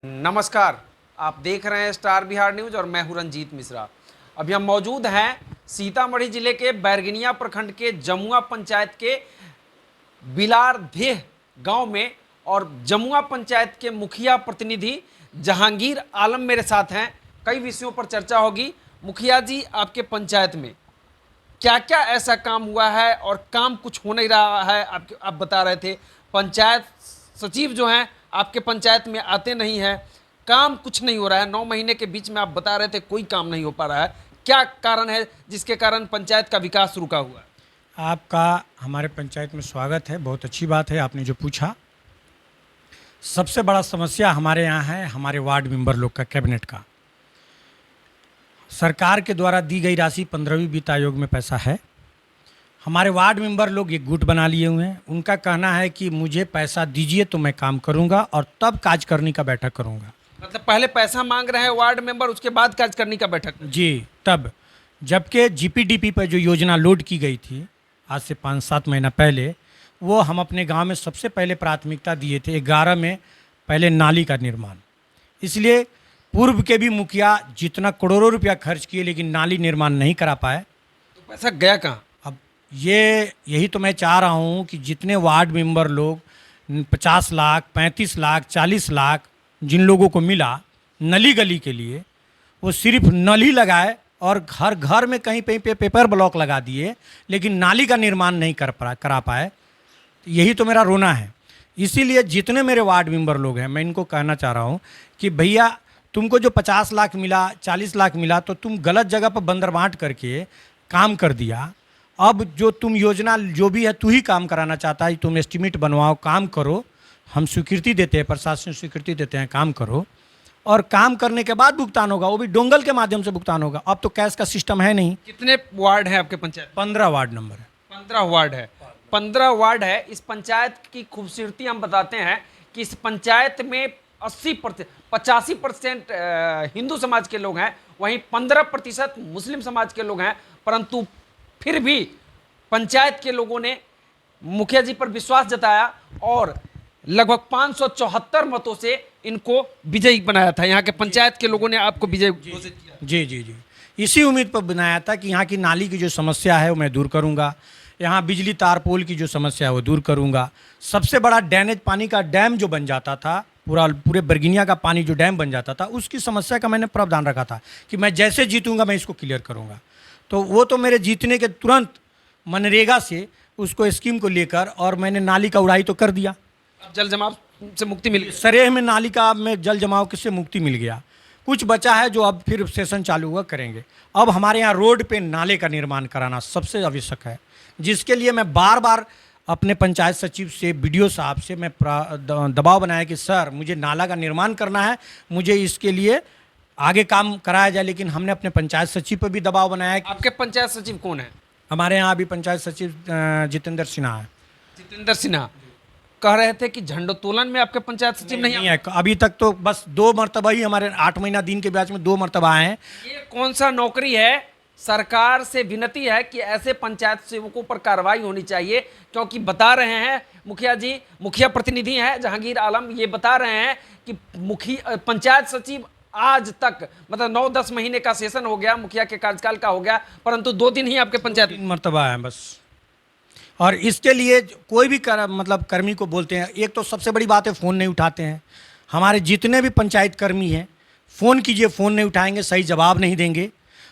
नमस्कार। आप देख रहे हैं स्टार बिहार न्यूज और मैं हूं रंजीत मिश्रा। अभी हम मौजूद हैं सीतामढ़ी जिले के बैरगनिया प्रखंड के जमुआ पंचायत के बिलारदेह गांव में और जमुआ पंचायत के मुखिया प्रतिनिधि जहांगीर आलम मेरे साथ हैं। कई विषयों पर चर्चा होगी। मुखिया जी, आपके पंचायत में क्या क्या ऐसा काम हुआ है और काम कुछ हो नहीं रहा है? आप बता रहे थे पंचायत सचिव जो हैं आपके पंचायत में आते नहीं हैं, काम कुछ नहीं हो रहा है। 9 महीने के बीच में आप बता रहे थे कोई काम नहीं हो पा रहा है। क्या कारण है जिसके कारण पंचायत का विकास रुका हुआ है? आपका हमारे पंचायत में स्वागत है। बहुत अच्छी बात है आपने जो पूछा। सबसे बड़ा समस्या हमारे यहाँ है हमारे वार्ड मेंबर लोग का, कैबिनेट का। सरकार के द्वारा दी गई राशि 15वीं वित्त आयोग में पैसा है। हमारे वार्ड मेंबर लोग एक गुट बना लिए हुए हैं। उनका कहना है कि मुझे पैसा दीजिए तो मैं काम करूंगा और तब काज करने का बैठक करूंगा। मतलब पहले पैसा मांग रहे हैं वार्ड मेंबर, उसके बाद कार्यकारिणी का बैठक? जी, तब जबकि जीपीडीपी पर जो योजना लोड की गई थी आज से 5-7 महीना पहले, वो हम अपने गांव में सबसे पहले प्राथमिकता दिए थे 11 में पहले नाली का निर्माण। इसलिए पूर्व के भी मुखिया जितना करोड़ों रुपया खर्च किए लेकिन नाली निर्माण नहीं करा पाए। तो पैसा गया कहाँ? अब यही तो मैं चाह रहा हूँ कि जितने वार्ड मेंबर लोग 50 लाख, 35 लाख, 40 लाख जिन लोगों को मिला नली गली के लिए, वो सिर्फ नली लगाए और घर घर में कहीं पे पेपर ब्लॉक लगा दिए लेकिन नाली का निर्माण नहीं करा पाए। यही तो मेरा रोना है। इसीलिए जितने मेरे वार्ड मेंबर लोग हैं मैं इनको कहना चाह रहा हूँ कि भैया तुमको जो 50 लाख मिला, 40 लाख मिला तो तुम गलत जगह पर बंदरबांट करके काम कर दिया। अब जो तुम योजना जो भी है तू ही काम कराना चाहता है, तुम एस्टीमेट बनवाओ, काम करो। हम स्वीकृति देते हैं, प्रशासन स्वीकृति देते हैं, काम करो और काम करने के बाद भुगतान होगा, वो भी डोंगल के माध्यम से भुगतान होगा। अब तो कैश का सिस्टम है नहीं। कितने वार्ड हैं आपके पंचायत? 15 वार्ड नंबर है। 15 वार्ड है। 15 वार्ड है। इस पंचायत की खूबसूरती हम बताते हैं कि इस पंचायत में 85% हिंदू समाज के लोग हैं, वहीं 15% मुस्लिम समाज के लोग हैं। परंतु फिर भी पंचायत के लोगों ने मुखिया जी पर विश्वास जताया और लगभग 574 मतों से इनको विजयी बनाया था। यहाँ के पंचायत के लोगों ने आपको विजयी घोषित किया। जी जी जी, इसी उम्मीद पर बनाया था कि यहाँ की नाली की जो समस्या है वो मैं दूर करूँगा, यहाँ बिजली तार पोल की जो समस्या है वो दूर करूँगा। सबसे बड़ा ड्रेनेज पानी का डैम जो बन जाता था, पूरे बैरगनिया का पानी जो डैम बन जाता था, उसकी समस्या का मैंने प्रावधान रखा था कि मैं जैसे जीतूंगा मैं इसको क्लियर करूँगा। तो वो तो मेरे जीतने के तुरंत मनरेगा से उसको स्कीम को लेकर और मैंने नाली का उड़ाई तो कर दिया। अब जल जमाव से मुक्ति मिली। सरेह में नाली का में जल जमाव से मुक्ति मिल गया। कुछ बचा है जो अब फिर सेशन चालू हुआ करेंगे। अब हमारे यहाँ रोड पे नाले का निर्माण कराना सबसे आवश्यक है, जिसके लिए मैं बार बार अपने पंचायत सचिव से, बीडीओ साहब से मैं दबाव बनाया कि सर मुझे नाला का निर्माण करना है, मुझे इसके लिए आगे काम कराया जाए। लेकिन हमने अपने पंचायत सचिव पर भी दबाव बनाया। आपके पंचायत सचिव कौन है? हमारे यहाँ अभी पंचायत सचिव जितेंद्र सिन्हा है। जितेंद्र सिन्हा कह रहे थे कि झंडोत्तोलन में आपके पंचायत सचिव नहीं है। अभी तक तो बस 2 मरतबा ही हमारे 8 महीना दिन के ब्याज में 2 मरतबा आए हैं। ये कौन सा नौकरी है? सरकार से विनती है कि ऐसे पंचायत सेवकों पर कार्रवाई होनी चाहिए, क्योंकि बता रहे हैं मुखिया जी, मुखिया प्रतिनिधि हैं जहांगीर आलम, ये बता रहे हैं कि पंचायत सचिव आज तक मतलब 9-10 महीने का सेशन हो गया, मुखिया के कार्यकाल का हो गया, परंतु 2 दिन ही आपके पंचायत 3 मरतबा है बस। और इसके लिए कोई भी कर्मी को बोलते हैं, एक तो सबसे बड़ी बात है फ़ोन नहीं उठाते हैं। हमारे जितने भी पंचायत कर्मी हैं, फ़ोन कीजिए, फ़ोन नहीं उठाएंगे, सही जवाब नहीं देंगे।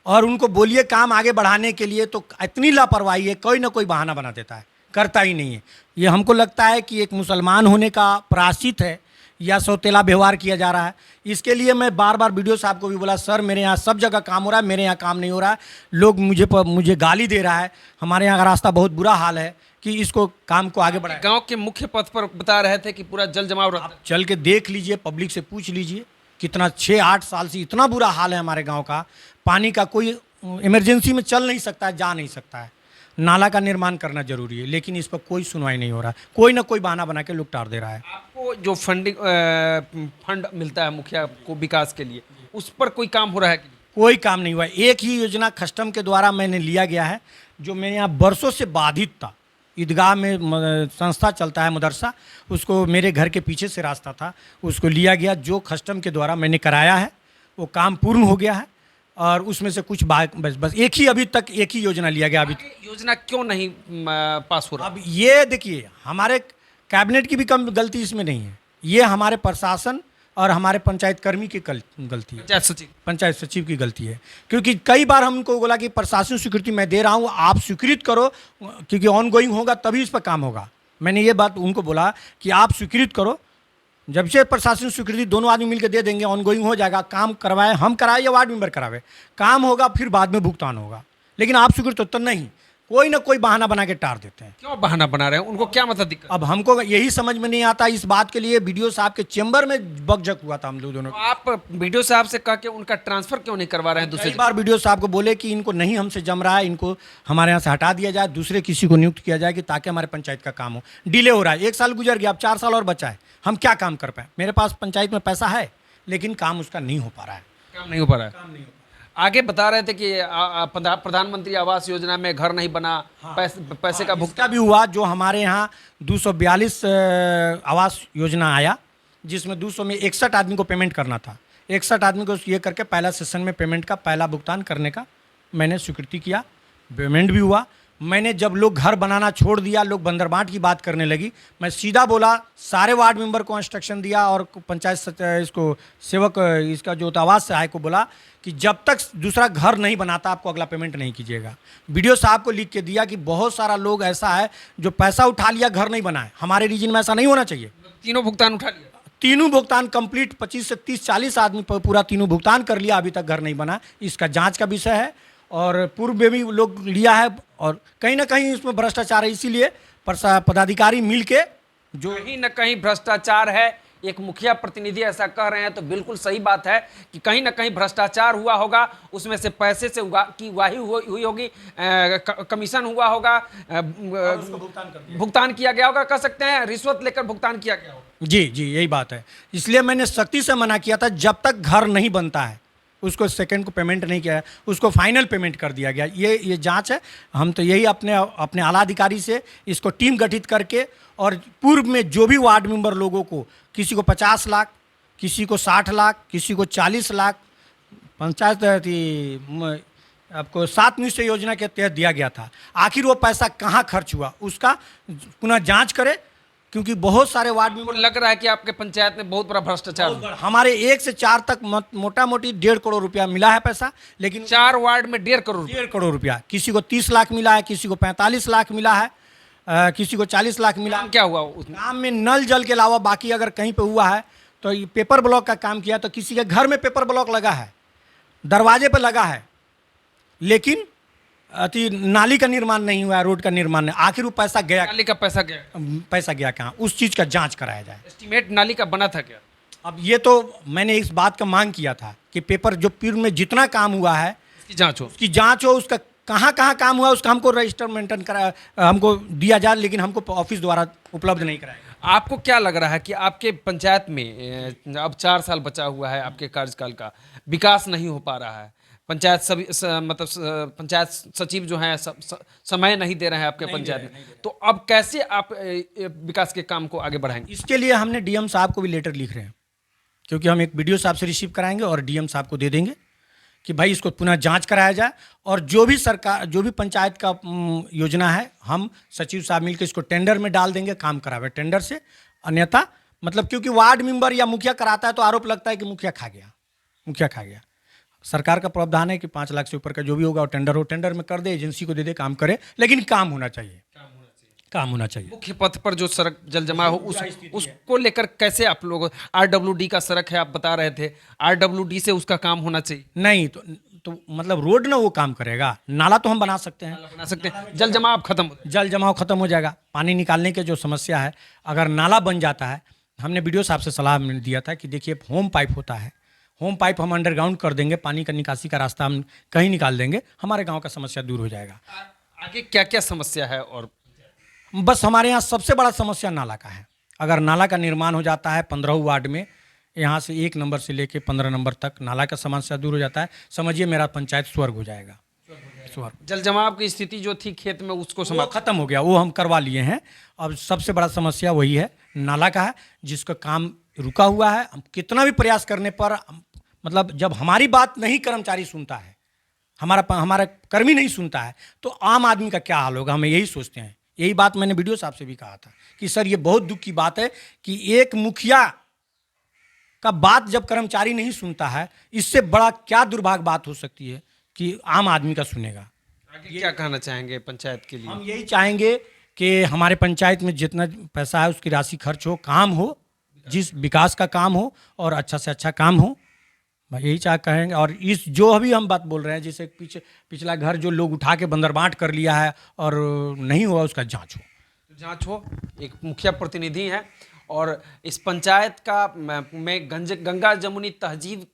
और उनको बोलिए काम आगे बढ़ाने के लिए तो इतनी लापरवाही है, कोई ना कोई बहाना बना देता है, करता ही नहीं है। ये हमको लगता है कि एक मुसलमान होने का प्रायश्चित है या सौतेला व्यवहार किया जा रहा है। इसके लिए मैं बार बार वीडियो साहब को भी बोला, सर मेरे यहाँ सब जगह काम हो रहा है, मेरे यहाँ काम नहीं हो रहा है। लोग मुझे गाली दे रहा है। हमारे यहाँ का रास्ता बहुत बुरा हाल है कि इसको काम को आगे बढ़ाए। गांव के मुख्य पथ पर बता रहे थे कि पूरा जल जमाव रहता है। चल के देख लीजिए, पब्लिक से पूछ लीजिए, कितना 6-8 साल से इतना बुरा हाल है हमारे गाँव का। पानी का कोई इमरजेंसी में चल नहीं सकता है, जा नहीं सकता है। नाला का निर्माण करना जरूरी है, लेकिन इस पर कोई सुनवाई नहीं हो रहा। कोई ना कोई बहाना बना के लोग टार दे रहा है। आपको जो फंड मिलता है मुखिया को विकास के लिए, उस पर कोई काम हो रहा है? कोई काम नहीं हुआ। एक ही योजना कस्टम के द्वारा मैंने लिया गया है जो मेरे यहाँ बरसों से बाधित था। ईदगाह में संस्था चलता है मदरसा, उसको मेरे घर के पीछे से रास्ता था, उसको लिया गया, जो कस्टम के द्वारा मैंने कराया है वो काम पूर्ण हो गया है। और उसमें से कुछ बस एक ही अभी तक एक ही योजना लिया गया अभी। योजना क्यों नहीं पास हो रहा? अब ये देखिए, हमारे कैबिनेट की भी कम गलती इसमें नहीं है, ये हमारे प्रशासन और हमारे पंचायत कर्मी की गलती है, पंचायत सचिव की गलती है। क्योंकि कई बार हमको बोला कि प्रशासन स्वीकृति मैं दे रहा हूँ, आप स्वीकृत करो, क्योंकि ऑन गोइंग होगा तभी इस पर काम होगा। मैंने ये बात उनको बोला कि आप स्वीकृत करो, जब से प्रशासन स्वीकृति दोनों आदमी मिलकर दे देंगे, ऑन गोइंग हो जाएगा, काम करवाए, हम कराए या वार्ड मेंबर करावे, काम होगा, फिर बाद में भुगतान होगा। लेकिन आप स्वीकृत तो नहीं, कोई ना कोई बहाना बना के टार देते हैं। क्यों बहाना बना रहे हैं? उनको क्या मतलब दिक्कत? अब हमको यही समझ में नहीं आता। इस बात के लिए वीडियो साहब के चेंबर में बकझक हुआ था हम दोनों। तो आप वीडियो साहब से कह के उनका ट्रांसफर क्यों नहीं करवा रहे हैं दूसरी कई बार वीडियो साहब को बोले कि इनको नहीं हमसे जम रहा है, इनको हमारे यहाँ से हटा दिया जाए, दूसरे किसी को नियुक्त किया जाए कि ताकि हमारे पंचायत का काम हो। डिले हो रहा है, 1 साल गुजर गया, अब 4 साल और बचा है, हम क्या काम कर पाए? मेरे पास पंचायत में पैसा है लेकिन काम उसका नहीं हो पा रहा है, काम नहीं हो पा रहा है। आगे बता रहे थे कि प्रधानमंत्री आवास योजना में घर नहीं बना, पैसे का भुगतान भी हुआ। जो हमारे यहाँ 242 आवास योजना आया, जिसमें 200 में 61 आदमी को पेमेंट करना था। 61 आदमी को ये करके पहला सेशन में पेमेंट का पहला भुगतान करने का मैंने स्वीकृति किया, पेमेंट भी हुआ। मैंने जब लोग घर बनाना छोड़ दिया, लोग बंदरबांट की बात करने लगी, मैं सीधा बोला, सारे वार्ड मेंबर को इंस्ट्रक्शन दिया और पंचायत इसको सेवक इसका जो आवास सहायक को बोला कि जब तक दूसरा घर नहीं बनाता आपको अगला पेमेंट नहीं कीजिएगा। वीडियो साहब को लिख के दिया कि बहुत सारा लोग ऐसा है जो पैसा उठा लिया, घर नहीं बनाए। हमारे रीजन में ऐसा नहीं होना चाहिए। तीनों भुगतान उठा लिया, तीनों भुगतान कंप्लीट, 25 से 30 40 आदमी पूरा तीनों भुगतान कर लिया, अभी तक घर नहीं बना। इसका जांच का विषय है और पूर्व में भी लोग लिया है और कहीं ना कहीं इसमें भ्रष्टाचार है। इसीलिए पदाधिकारी मिल के जो कहीं ना कहीं भ्रष्टाचार है, एक मुखिया प्रतिनिधि ऐसा कह रहे हैं तो बिल्कुल सही बात है कि कहीं ना कहीं भ्रष्टाचार हुआ होगा, उसमें से पैसे से की वाही हुई होगी, कमीशन हुआ होगा, भुगतान किया गया होगा, कह सकते हैं रिश्वत लेकर भुगतान किया गया होगा। जी जी, यही बात है। इसलिए मैंने सख्ती से मना किया था, जब तक घर नहीं बनता है उसको सेकंड को पेमेंट नहीं किया है, उसको फाइनल पेमेंट कर दिया गया। ये जांच है। हम तो यही अपने आला अधिकारी से इसको टीम गठित करके, और पूर्व में जो भी वार्ड मेंबर लोगों को, किसी को 50 लाख, किसी को 60 लाख, किसी को 40 लाख पंचायत आपको 7 निश्चय योजना के तहत दिया गया था, आखिर वो पैसा कहाँ खर्च हुआ उसका पुनः जाँच करे। क्योंकि बहुत सारे वार्ड में लग रहा है कि आपके पंचायत में बहुत बड़ा भ्रष्टाचार, हमारे 1 से 4 तक मोटा मोटी 1.5 करोड़ रुपया मिला है पैसा, लेकिन 4 वार्ड में 1.5 करोड़ रुपया। किसी को 30 लाख मिला है, किसी को 45 लाख मिला है, किसी को 40 लाख मिला। क्या हुआ काम में? नल जल के अलावा बाकी अगर कहीं पे हुआ है तो ये पेपर ब्लॉक का काम किया, तो किसी के घर में पेपर ब्लॉक लगा है, दरवाजे पर लगा है, लेकिन नाली का निर्माण नहीं हुआ, रोड का निर्माण नहीं। आखिर वो पैसा गया, नाली का पैसा गया कहाँ? उस चीज़ का जांच कराया जाए। एस्टीमेट नाली का बना था क्या? अब ये तो मैंने इस बात का मांग किया था कि पेपर जो पूर्व में जितना काम हुआ है उसकी जांच हो, उसका कहाँ कहाँ काम हुआ उसका हमको रजिस्टर मेंटेन करा, हमको दिया जाए, लेकिन हमको ऑफिस द्वारा उपलब्ध नहीं कराया। आपको क्या लग रहा है कि आपके पंचायत में अब 4 साल बचा हुआ है आपके कार्यकाल का, विकास नहीं हो पा रहा है? पंचायत पंचायत सचिव जो हैं समय नहीं दे रहे हैं आपके पंचायत में, तो अब कैसे आप विकास के काम को आगे बढ़ाएंगे? इसके लिए हमने डीएम साहब को भी लेटर लिख रहे हैं, क्योंकि हम एक वीडियो साहब से रिसीव कराएंगे और डीएम साहब को दे देंगे कि भाई इसको पुनः जांच कराया जाए, और जो भी सरकार, जो भी पंचायत का योजना है, हम सचिव साहब मिलकर इसको टेंडर में डाल देंगे, काम करावे टेंडर से। अन्यथा मतलब क्योंकि वार्ड मेंबर या मुखिया कराता है तो आरोप लगता है कि मुखिया खा गया। सरकार का प्रावधान है कि 5 लाख से ऊपर का जो भी होगा वो टेंडर में कर दे, एजेंसी को दे दे, काम करे, लेकिन काम होना चाहिए। मुख्य पथ पर जो सड़क जल जमाव हो उसको लेकर कैसे आप लोग, आरडब्ल्यूडी का सड़क है आप बता रहे थे, आरडब्ल्यूडी से उसका काम होना चाहिए। नहीं तो मतलब रोड ना वो काम करेगा, नाला तो हम बना सकते हैं, जल जमाव खत्म हो जाएगा। पानी निकालने के जो समस्या है, अगर नाला बन जाता है, हमने वीडियो साहब से सलाह दिया था कि देखिए होम पाइप होता है, होम पाइप हम अंडरग्राउंड कर देंगे, पानी का निकासी का रास्ता हम कहीं निकाल देंगे, हमारे गांव का समस्या दूर हो जाएगा। आगे क्या क्या समस्या है? और बस हमारे यहाँ सबसे बड़ा समस्या नाला का है। अगर नाला का निर्माण हो जाता है 15 वार्ड में, यहाँ से 1 नंबर से लेके 15 नंबर तक नाला का समस्या दूर हो जाता है, समझिए मेरा पंचायत स्वर्ग हो जाएगा। सुअर। जल जमाव की स्थिति जो थी खेत में उसको वो समाप्त। खत्म हो गया, वो हम करवा लिए हैं। अब सबसे बड़ा समस्या वही है, नाला का है, जिसका काम रुका हुआ है। हम कितना भी प्रयास करने पर मतलब जब हमारी बात नहीं कर्मचारी सुनता है, हमारा कर्मी नहीं सुनता है, तो आम आदमी का क्या हाल होगा, हमें यही सोचते हैं। यही बात मैंने वीडियो साहब से भी कहा था कि सर ये बहुत दुख की बात है कि एक मुखिया का बात जब कर्मचारी नहीं सुनता है, इससे बड़ा क्या दुर्भाग्य बात हो सकती है कि आम आदमी का सुनेगा। आगे क्या कहना चाहेंगे पंचायत के लिए? हम यही चाहेंगे कि हमारे पंचायत में जितना पैसा है उसकी राशि खर्च हो, काम हो, जिस विकास का काम हो और अच्छा से अच्छा काम हो, मैं यही कहेंगे। और इस जो अभी हम बात बोल रहे हैं, जैसे पिछला घर जो लोग उठा के बंदरबांट कर लिया है और नहीं हुआ, उसका जांच हो। जांच हो। एक मुखिया प्रतिनिधि हैं और इस पंचायत का में गंगा जमुनी तहजीब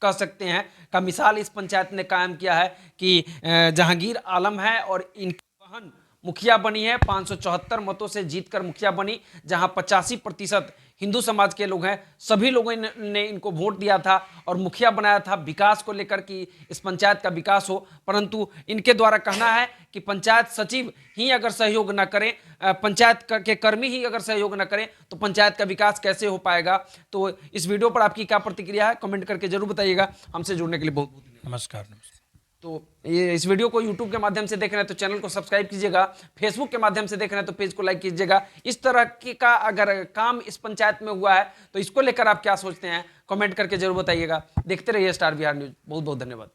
कह सकते हैं का मिसाल इस पंचायत ने कायम किया है कि जहांगीर आलम है और इनकी बहन मुखिया बनी है। 574 मतों से जीतकर मुखिया बनी, जहां 85% हिंदू समाज के लोग हैं। सभी लोगों ने इनको वोट दिया था और मुखिया बनाया था विकास को लेकर कि इस पंचायत का विकास हो। परंतु इनके द्वारा कहना है कि पंचायत सचिव ही अगर सहयोग न करें, पंचायत के कर्मी ही अगर सहयोग न करें, तो पंचायत का विकास कैसे हो पाएगा। तो इस वीडियो पर आपकी क्या प्रतिक्रिया है, कमेंट करके जरूर बताइएगा। हमसे जुड़ने के लिए बहुत बहुत नमस्कार। तो ये इस वीडियो को YouTube के माध्यम से देख रहे हैं तो चैनल को सब्सक्राइब कीजिएगा, फेसबुक के माध्यम से देख रहे हैं तो पेज को लाइक कीजिएगा। इस तरह का अगर काम इस पंचायत में हुआ है तो इसको लेकर आप क्या सोचते हैं, कमेंट करके जरूर बताइएगा। देखते रहिए स्टार बिहार न्यूज। बहुत बहुत धन्यवाद।